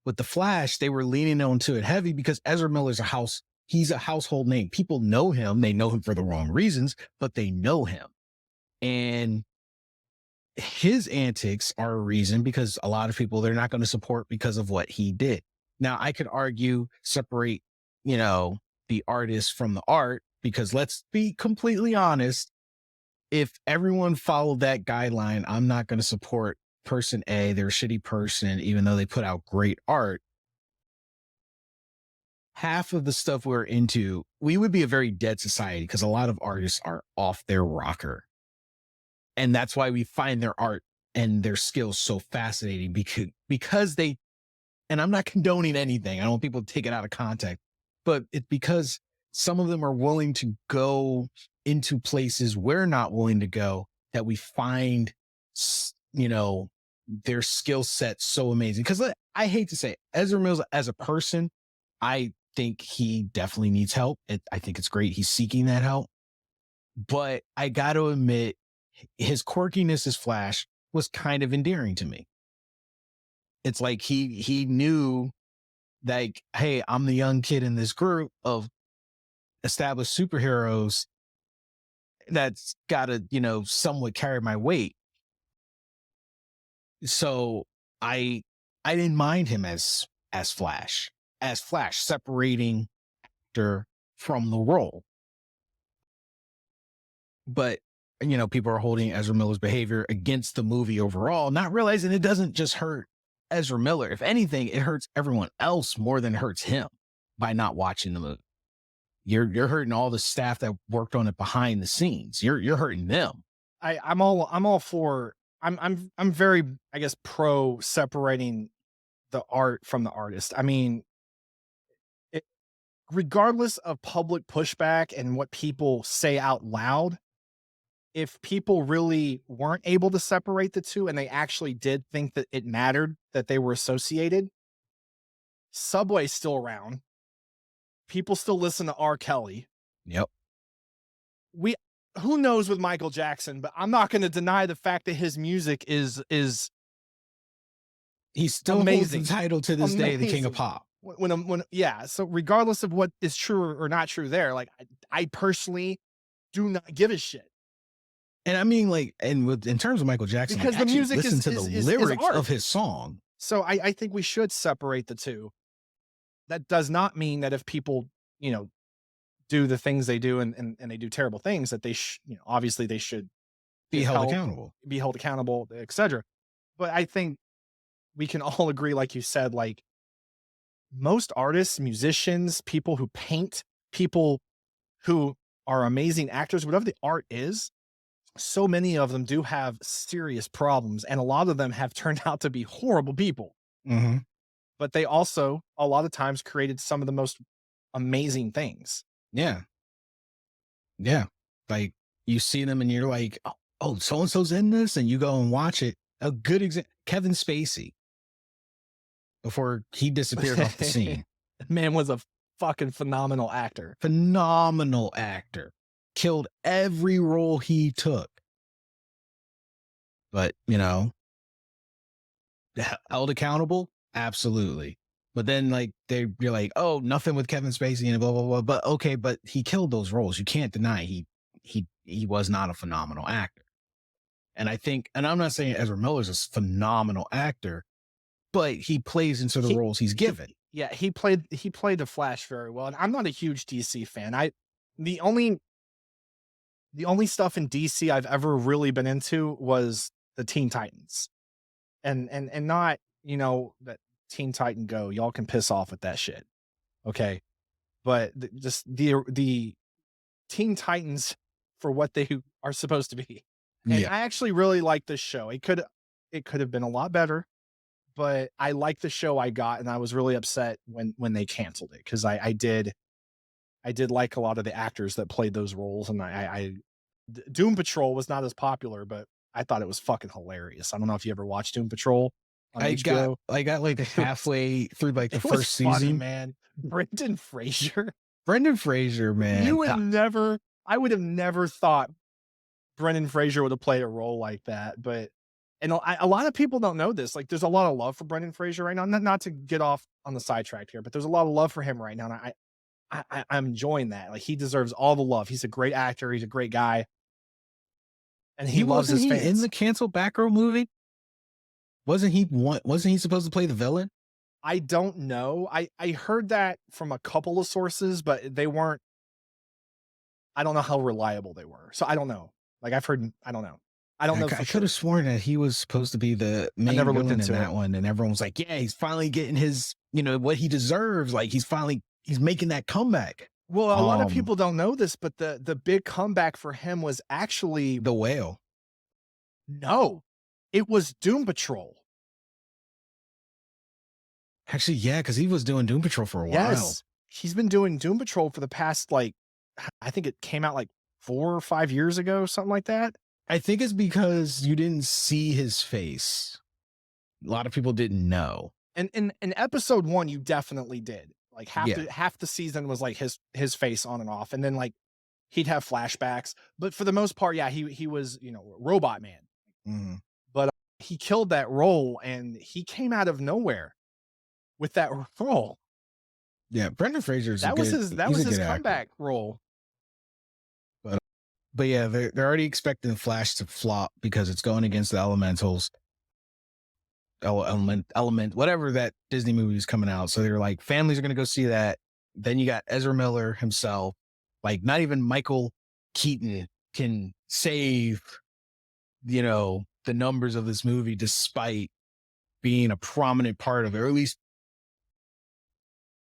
Speaker 1: With the Flash, they were leaning onto it heavy because Ezra Miller's he's a household name. People know him. They know him for the wrong reasons, but they know him. And his antics are a reason because a lot of people they're not going to support because of what he did. Now, I could argue, separate, the artist from the art, because let's be completely honest, if everyone followed that guideline, I'm not going to support person A, they're a shitty person, even though they put out great art. Half of the stuff we're into, we would be a very dead society because a lot of artists are off their rocker. And that's why we find their art and their skills so fascinating because they, and I'm not condoning anything. I don't want people to take it out of context, but it's because some of them are willing to go into places we're not willing to go, that we find, their skill set so amazing. Because I hate to say it, Ezra Miller as a person, I think he definitely needs help. I think it's great he's seeking that help. But I got to admit, his quirkiness as Flash was kind of endearing to me. It's like he knew, like, hey, I'm the young kid in this group of established superheroes that's got to, somewhat carry my weight. So I didn't mind him as Flash, separating actor from the role. But people are holding Ezra Miller's behavior against the movie overall, not realizing it doesn't just hurt Ezra Miller. If anything, it hurts everyone else more than it hurts him by not watching the movie. You're hurting all the staff that worked on it behind the scenes. You're hurting them.
Speaker 2: I'm all for. I'm very, I guess, pro separating the art from the artist. I mean, regardless of public pushback and what people say out loud, if people really weren't able to separate the two and they actually did think that it mattered that they were associated, Subway's still around. People still listen to R. Kelly.
Speaker 1: Yep.
Speaker 2: Who knows with Michael Jackson, but I'm not going to deny the fact that his music is
Speaker 1: he still
Speaker 2: amazing.
Speaker 1: Holds the title to this day, the King of Pop.
Speaker 2: Yeah. So regardless of what is true or not true there, like I personally do not give a shit.
Speaker 1: And I mean, like, in terms of Michael Jackson,
Speaker 2: because the music
Speaker 1: listen to the lyrics of his song.
Speaker 2: So I think we should separate the two. That does not mean that if people, do the things they do and they do terrible things that they obviously they should
Speaker 1: be held accountable,
Speaker 2: etc. But I think we can all agree, like you said, like most artists, musicians, people who paint, people who are amazing actors, whatever the art is, so many of them do have serious problems. And a lot of them have turned out to be horrible people.
Speaker 1: Mm-hmm.
Speaker 2: But they also, a lot of times, created some of the most amazing things.
Speaker 1: Yeah. Yeah. Like you see them and you're like, oh, so-and-so's in this. And you go and watch it. A good example, Kevin Spacey, before he disappeared off the scene.
Speaker 2: Man was a fucking phenomenal actor.
Speaker 1: Killed every role he took. But, held accountable? Absolutely. But then you're like, oh, nothing with Kevin Spacey and blah, blah, blah. But okay, but he killed those roles. You can't deny he was not a phenomenal actor. And I think, and I'm not saying Ezra Miller's a phenomenal actor, but he plays into the roles he's given.
Speaker 2: He played the Flash very well. And I'm not a huge DC fan. The only stuff in DC I've ever really been into was the Teen Titans. And not, that Teen Titan Go, y'all can piss off with that shit. Okay. But just the Teen Titans for what they are supposed to be. And I actually really like this show. It could have been a lot better, but I like the show I got, and I was really upset when they canceled it, because I did like a lot of the actors that played those roles, and Doom Patrol was not as popular, but I thought it was fucking hilarious. I don't know if you ever watched Doom Patrol on HBO.
Speaker 1: I got like halfway through the first season.
Speaker 2: Funny, man. Brendan Fraser,
Speaker 1: man.
Speaker 2: I would have never thought Brendan Fraser would have played a role like that. But, and a lot of people don't know this. Like, there's a lot of love for Brendan Fraser right now. Not to get off on the sidetrack here, but there's a lot of love for him right now. And I'm enjoying that. Like, he deserves all the love. He's a great actor. He's a great guy. And he loves his fans.
Speaker 1: In the canceled Batgirl movie? Wasn't he supposed to play the villain?
Speaker 2: I don't know. I heard that from a couple of sources, but they weren't. I don't know how reliable they were. So I don't know. Like, I've heard, I don't know. I don't know.
Speaker 1: I could have sworn that he was supposed to be the main villain in that one. And everyone was like, yeah, he's finally getting his, what he deserves. Like, he's making that comeback.
Speaker 2: Well, a lot of people don't know this, but the big comeback for him was actually
Speaker 1: The Whale.
Speaker 2: No, it was Doom Patrol.
Speaker 1: Actually, yeah, because he was doing Doom Patrol for a while.
Speaker 2: Yes, he's been doing Doom Patrol for the past, I think it came out 4 or 5 years ago, something like that.
Speaker 1: I think it's because you didn't see his face. A lot of people didn't know.
Speaker 2: And in episode 1, you definitely did. Like half the season was his face on and off, and then he'd have flashbacks. But for the most part, yeah, he was Robot Man.
Speaker 1: Mm-hmm.
Speaker 2: But he killed that role, and he came out of nowhere with that role.
Speaker 1: Yeah, Brendan Fraser's
Speaker 2: that was his comeback role.
Speaker 1: But yeah, they're already expecting Flash to flop because it's going against the Elementals. element, whatever that Disney movie is coming out. So they're like, families are going to go see that. Then you got Ezra Miller himself. Like, not even Michael Keaton can save, the numbers of this movie, despite being a prominent part of it, or at least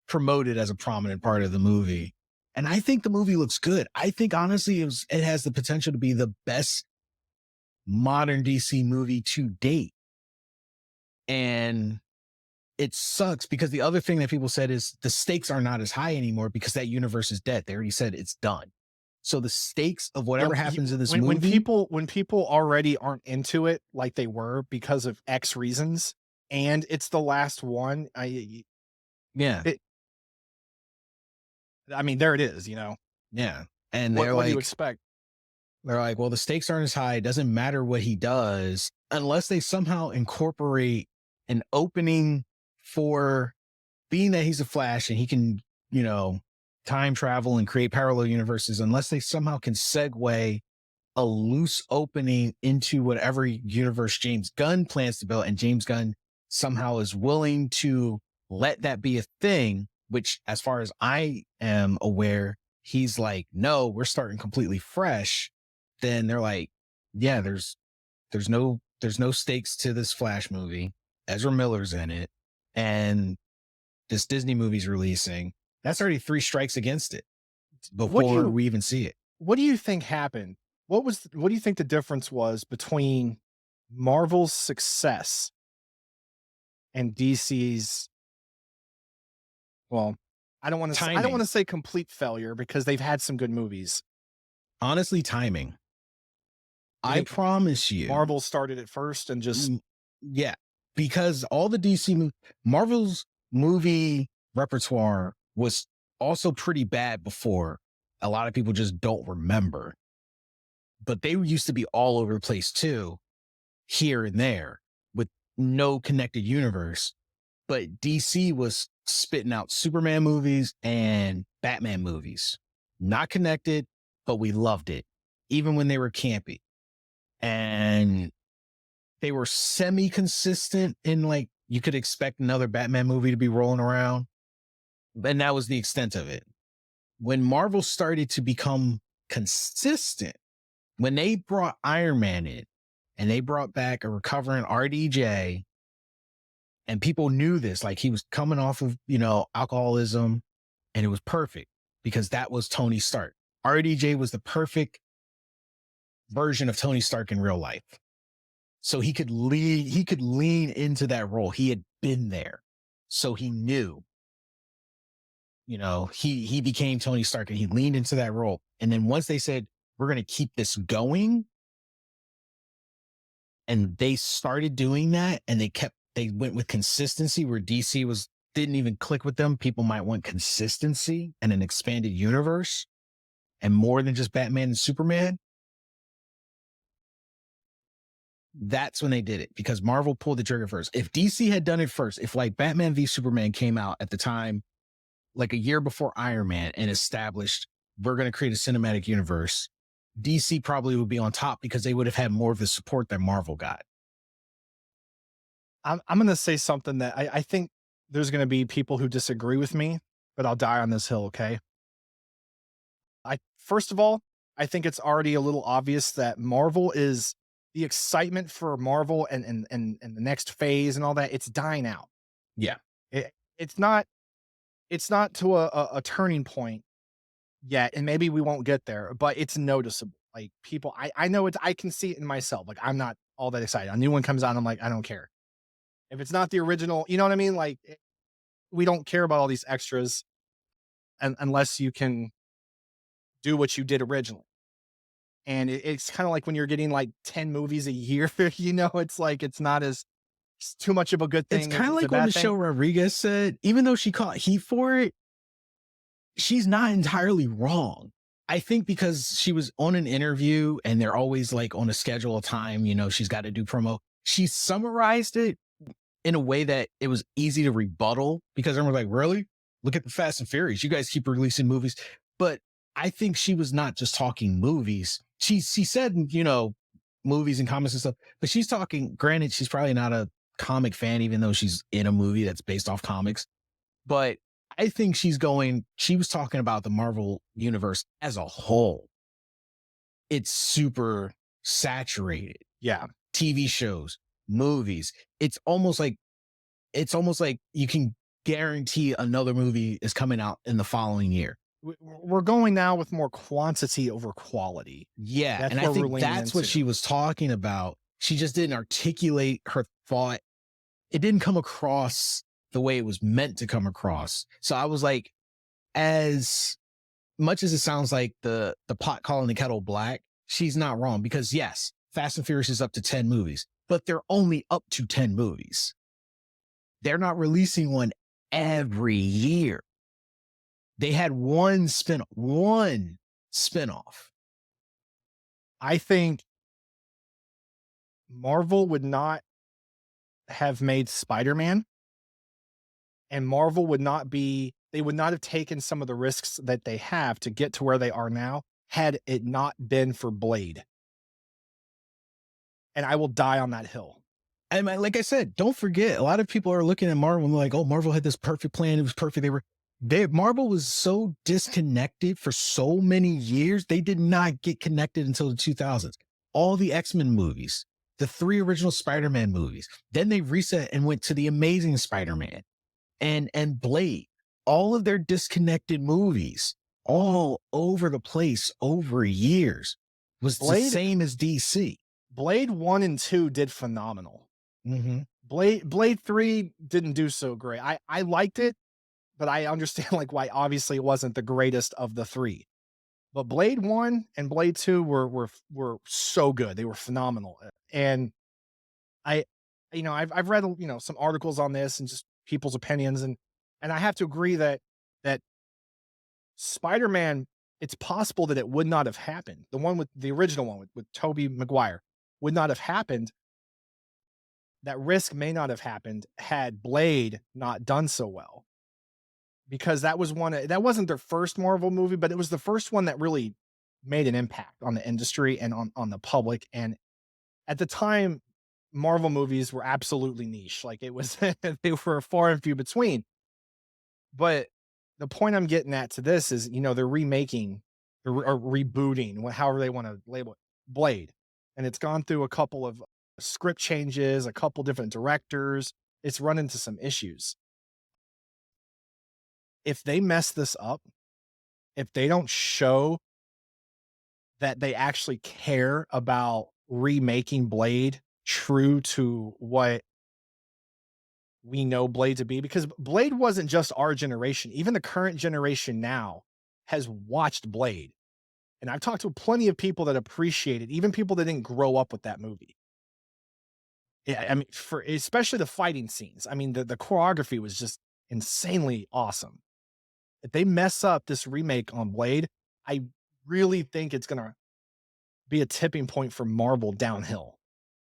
Speaker 1: promoted as a prominent part of the movie. And I think the movie looks good. I think honestly, it has the potential to be the best modern DC movie to date. And it sucks because the other thing that people said is the stakes are not as high anymore because that universe is dead. They already said it's done. So the stakes of whatever happens in this movie,
Speaker 2: when people already aren't into it like they were because of X reasons, and it's the last one,
Speaker 1: yeah,
Speaker 2: I mean, there it is,
Speaker 1: yeah. And
Speaker 2: What
Speaker 1: they're
Speaker 2: do you
Speaker 1: like,
Speaker 2: expect?
Speaker 1: well, the stakes aren't as high. It doesn't matter what he does unless they somehow incorporate an opening for being that he's a Flash and he can, time travel and create parallel universes, unless they somehow can segue a loose opening into whatever universe James Gunn plans to build, and James Gunn somehow is willing to let that be a thing, which, as far as I am aware, he's like, no, we're starting completely fresh. Then they're like, yeah, there's no stakes to this Flash movie. Ezra Miller's in it, and this Disney movie's releasing. That's already 3 strikes against it before we even see it.
Speaker 2: What do you think happened? What do you think the difference was between Marvel's success and DC's? Well, I don't want to say complete failure because they've had some good movies.
Speaker 1: Honestly, timing. I promise you,
Speaker 2: Marvel started it first and just
Speaker 1: yeah, because all the Marvel's movie repertoire was also pretty bad before. A lot of people just don't remember, but they used to be all over the place too, here and there, with no connected universe. But DC was spitting out Superman movies and Batman movies, not connected, but we loved it, even when they were campy. And they were semi-consistent in, like, you could expect another Batman movie to be rolling around. And that was the extent of it. When Marvel started to become consistent, when they brought Iron Man in and they brought back a recovering RDJ, and people knew this, like, he was coming off of, alcoholism, and it was perfect because that was Tony Stark. RDJ was the perfect version of Tony Stark in real life. So he could lean into that role. He had been there. So he knew, he became Tony Stark and he leaned into that role. And then once they said, we're going to keep this going, and they started doing that, and they went with consistency where DC didn't even click with them. People might want consistency and an expanded universe and more than just Batman and Superman. That's when they did it, because Marvel pulled the trigger first. If DC had done it first, if like Batman v Superman came out at the time, like a year before Iron Man, and established, we're going to create a cinematic universe, DC probably would be on top because they would have had more of the support that Marvel got.
Speaker 2: I'm going to say something that I think there's going to be people who disagree with me, but I'll die on this hill. Okay. First of all, I think it's already a little obvious that Marvel is the excitement for Marvel and the next phase and all that. It's dying out.
Speaker 1: Yeah.
Speaker 2: It's not to a turning point yet. And maybe we won't get there, but it's noticeable. Like, people, I know it. I can see it in myself. Like, I'm not all that excited. A new one comes out, I'm like, I don't care. If it's not the original, you know what I mean? Like, we don't care about all these extras unless you can do what you did originally. And it's kind of like when you're getting like 10 movies a year, it's like, it's too much of a good thing.
Speaker 1: It's kind of like when Michelle Rodriguez said, even though she caught heat for it, she's not entirely wrong. I think because she was on an interview and they're always like on a schedule of time, she's got to do promo. She summarized it in a way that it was easy to rebuttal, because everyone's like, really? Look at the Fast and Furious. You guys keep releasing movies. But I think she was not just talking movies. She said, movies and comics and stuff, but she's talking, granted, she's probably not a comic fan, even though she's in a movie that's based off comics. But I think she was talking about the Marvel universe as a whole. It's super saturated.
Speaker 2: Yeah.
Speaker 1: TV shows, movies. It's almost like you can guarantee another movie is coming out in the following year.
Speaker 2: We're going now with more quantity over quality.
Speaker 1: Yeah.
Speaker 2: That's
Speaker 1: And I
Speaker 2: where we're
Speaker 1: think
Speaker 2: leaning
Speaker 1: that's what
Speaker 2: into.
Speaker 1: she was talking about. She just didn't articulate her thought. It didn't come across the way it was meant to come across. So I was like, as much as it sounds like the pot calling the kettle black, she's not wrong, because yes, Fast and Furious is up to 10 movies, but they're only up to 10 movies. They're not releasing one every year. They had one spinoff.
Speaker 2: I think Marvel would not have made Spider-Man, and Marvel would not have taken some of the risks that they have to get to where they are now had it not been for Blade. And I will die on that hill.
Speaker 1: And like I said, don't forget, a lot of people are looking at Marvel and like, oh, Marvel had this perfect plan. It was perfect. Marvel was so disconnected for so many years. They did not get connected until the 2000s. All the X-Men movies, the 3 original Spider-Man movies. Then they reset and went to the Amazing Spider-Man and Blade. All of their disconnected movies, all over the place over years, was the same as DC.
Speaker 2: Blade 1 and 2 did phenomenal.
Speaker 1: Mm-hmm.
Speaker 2: Blade 3 didn't do so great. I liked it, but I understand like why obviously it wasn't the greatest of the 3. But Blade 1 and Blade 2 were so good. They were phenomenal. And I've read, some articles on this and just people's opinions, and I have to agree that Spider-Man, it's possible that it would not have happened. The original one with Tobey Maguire would not have happened. That risk may not have happened had Blade not done so well. Because that wasn't their first Marvel movie, but it was the first one that really made an impact on the industry and on the public. And at the time, Marvel movies were absolutely niche. Like it was, they were far and few between. But the point I'm getting at to this is, they're remaking or rebooting, however they want to label it, Blade. And it's gone through a couple of script changes, a couple different directors. It's run into some issues. If they mess this up, if they don't show that they actually care about remaking Blade true to what we know Blade to be, because Blade wasn't just our generation. Even the current generation now has watched Blade. And I've talked to plenty of people that appreciate it, even people that didn't grow up with that movie. Yeah, I mean, especially the fighting scenes. I mean, the choreography was just insanely awesome. If they mess up this remake on Blade, I really think it's gonna be a tipping point for Marvel downhill.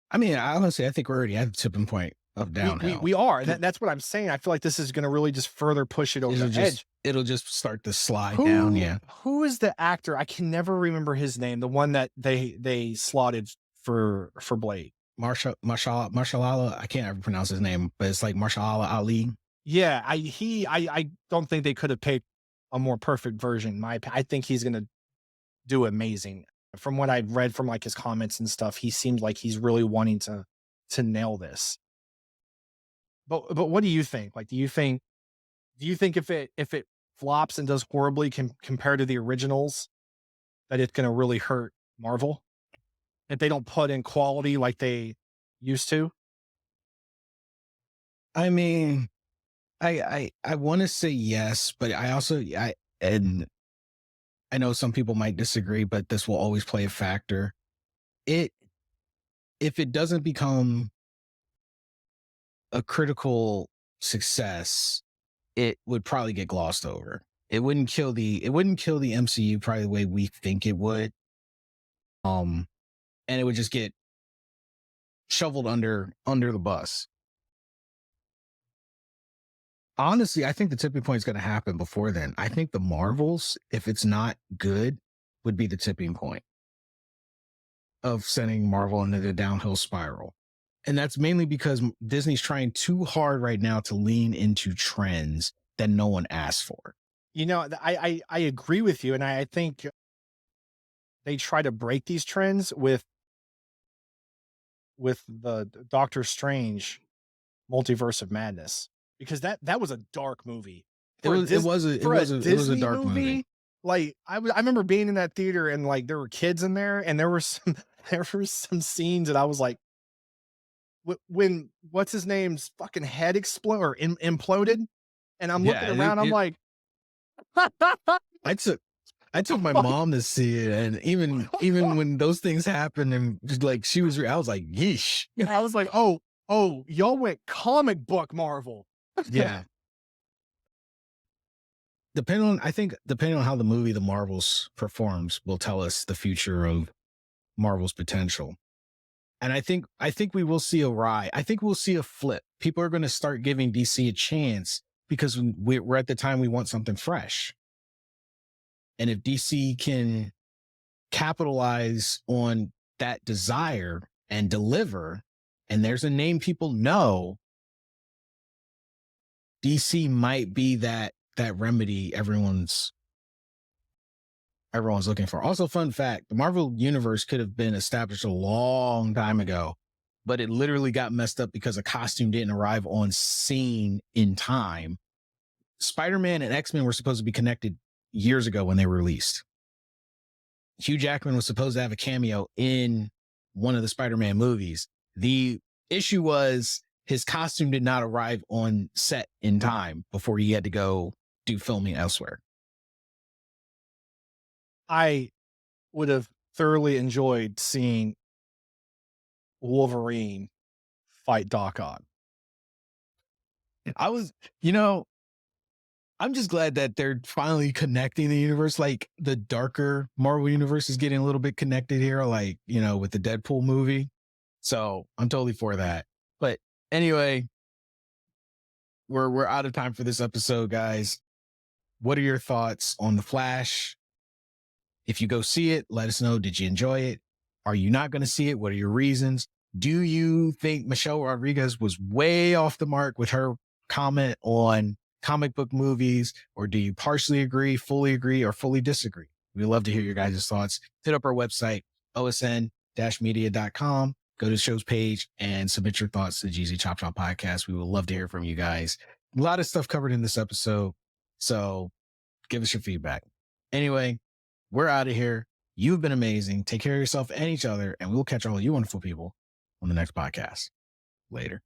Speaker 1: I mean, honestly, I think we're already at the tipping point of downhill.
Speaker 2: We are. That's what I'm saying. I feel like this is gonna really just further push it over the edge.
Speaker 1: It'll just start to slide down. Yeah.
Speaker 2: Who is the actor? I can never remember his name. The one that they slotted for Blade.
Speaker 1: Marshallah. I can't ever pronounce his name, but it's like Marshallah Ali.
Speaker 2: Yeah, I don't think they could have picked a more perfect version. I think he's gonna do amazing. From what I've read from like his comments and stuff, he seems like he's really wanting to nail this. But what do you think? Like, do you think if it flops and does horribly compared to the originals, that it's gonna really hurt Marvel if they don't put in quality like they used to?
Speaker 1: I mean, I want to say yes, but and I know some people might disagree, but this will always play a factor. If it doesn't become a critical success, it would probably get glossed over. It wouldn't kill the MCU probably the way we think it would. And it would just get shoveled under the bus. Honestly, I think the tipping point is going to happen before then. I think the Marvels, if it's not good, would be the tipping point of sending Marvel into the downhill spiral. And that's mainly because Disney's trying too hard right now to lean into trends that no one asked for.
Speaker 2: I agree with you, and I think they try to break these trends with the Doctor Strange Multiverse of Madness, because that was a dark movie. For a
Speaker 1: It was a
Speaker 2: Disney
Speaker 1: dark movie.
Speaker 2: movie, like, I remember being in that theater and, like, there were kids in there, and there were some there were some scenes that I was like, when what's his name's fucking head explode or imploded, and I'm looking
Speaker 1: Yeah,
Speaker 2: around, I'm like,
Speaker 1: I took I took my mom to see it, and even when those things happened, and just like I was like, yeesh.
Speaker 2: I was like, "Oh, y'all went comic book Marvel."
Speaker 1: Yeah. Depending on how the movie The Marvels performs will tell us the future of Marvel's potential. And I think we will see a rise. I think we'll see a flip. People are going to start giving DC a chance because we're at the time we want something fresh. And if DC can capitalize on that desire and deliver, and there's a name people know, DC might be that remedy everyone's looking for. Also, fun fact, the Marvel universe could have been established a long time ago, but it literally got messed up because a costume didn't arrive on scene in time. Spider-Man and X-Men were supposed to be connected years ago when they were released. Hugh Jackman was supposed to have a cameo in one of the Spider-Man movies. The issue was his costume did not arrive on set in time before he had to go do filming elsewhere.
Speaker 2: I would have thoroughly enjoyed seeing Wolverine fight Doc Ock.
Speaker 1: I was, you know, I'm just glad that they're finally connecting the universe. Like the darker Marvel universe is getting a little bit connected here, like, with the Deadpool movie. So I'm totally for that. But anyway, we're out of time for this episode, guys. What are your thoughts on The Flash? If you go see it, let us know. Did you enjoy it? Are you not going to see it? What are your reasons? Do you think Michelle Rodriguez was way off the mark with her comment on comic book movies? Or do you partially agree, fully agree, or fully disagree? We'd love to hear your guys' thoughts. Hit up our website, osn-media.com. Go to the show's page and submit your thoughts to the GZ Chop Chop podcast. We would love to hear from you guys. A lot of stuff covered in this episode. So give us your feedback. Anyway, we're out of here. You've been amazing. Take care of yourself and each other, and we'll catch all of you wonderful people on the next podcast. Later.